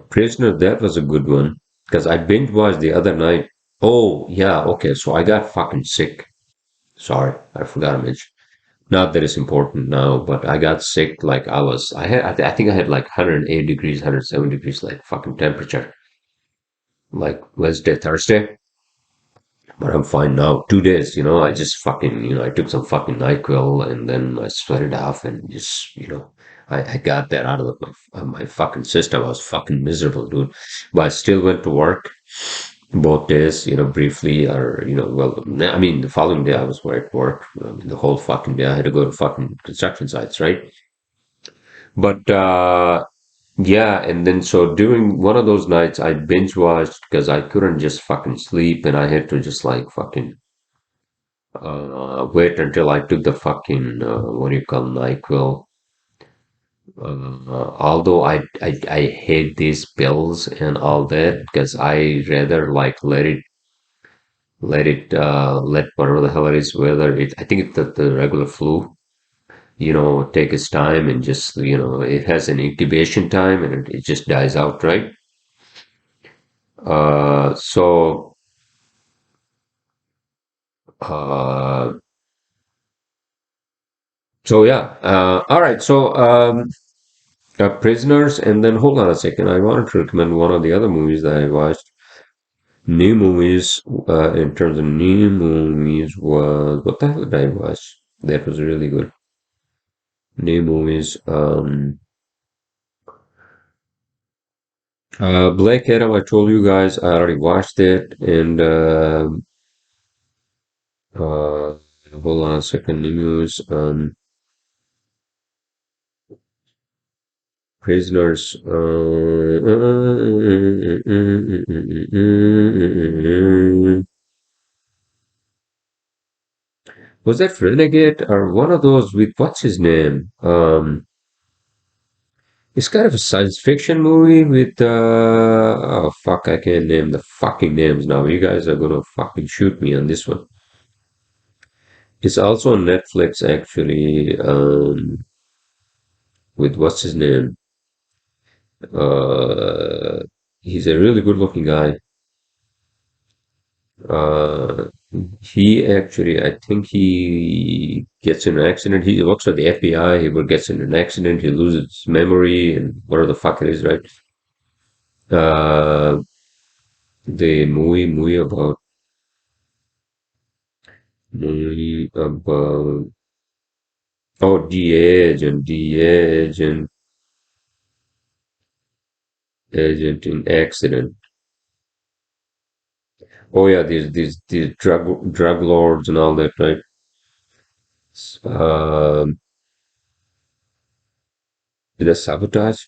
Prisoner, that was a good one because I binge watched the other night. Oh yeah, okay. So I got fucking sick. Sorry, I forgot to mention. Not that it's important now, but I got sick. Like I think I had like 108 degrees, 107 degrees, like fucking temperature, like Wednesday, Thursday. But I'm fine now. 2 days, I just fucking, I took some fucking NyQuil and then I sweated off and just, I got that out of my fucking system. I was fucking miserable, dude. But I still went to work both days, briefly, or, well, I mean, the following day I was at work. I mean, the whole fucking day I had to go to fucking construction sites, right? But, yeah, and then so during one of those nights, I binge watched because I couldn't just fucking sleep and I had to just like fucking wait until I took the fucking what do you call NyQuil. Although I hate these pills and all that because I rather like let whatever the hell it is, whether it I think it's the regular flu, take its time and just it has an incubation time and it just dies out, right? So uh yeah, all right, so Prisoners, and then hold on a second. I wanted to recommend one of the other movies that I watched. New movies, in terms of new movies, was what the hell did I watch? That was really good. New movies. Black Adam. I told you guys I already watched it, and uh, hold on a second. New movies. Prisoners. Was that Renegade or one of those with what's his name? It's kind of a science fiction movie with oh fuck, I can't name the fucking names now. You guys are gonna fucking shoot me on this one. It's also on Netflix actually, with what's his name? Uh, he's a really good looking guy. Uh, he actually, I think he gets in an accident. He works for the FBI. He gets in an accident. He loses memory and whatever the fuck it is, right? Uh, the movie about movie about oh, the agent, agent in accident. Oh yeah, these drug lords and all that, right? Um, the sabotage?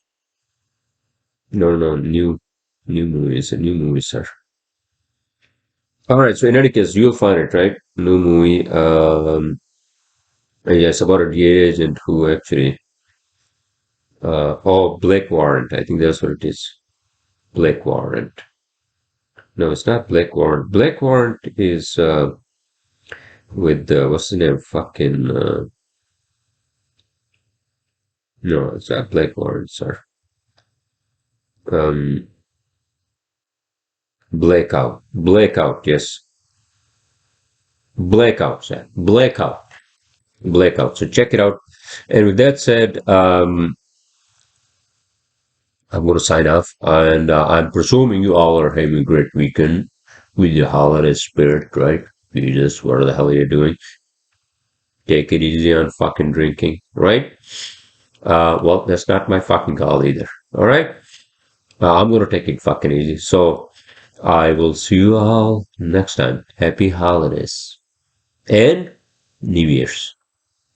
No, no, new movies, a new movie, sir. All right, so in any case, you'll find it, right? New movie. Yes, about a DA agent who actually, Blake Warrant. I think that's what it is. Blake Warrant. No, it's not Blake Warrant. Blake Warrant is with what's the name? Fucking no, it's not Blake Warrant, sir. Um, Blackout. Blackout. Yes, Blackout, sir. Blackout. Blackout. So check it out. And with that said, I'm going to sign off, and I'm presuming you all are having a great weekend with your holiday spirit, right? Jesus, what the hell are you doing? Take it easy on fucking drinking, right? Well, that's not my fucking call either. All right, I'm going to take it fucking easy. So I will see you all next time. Happy holidays and New Year's.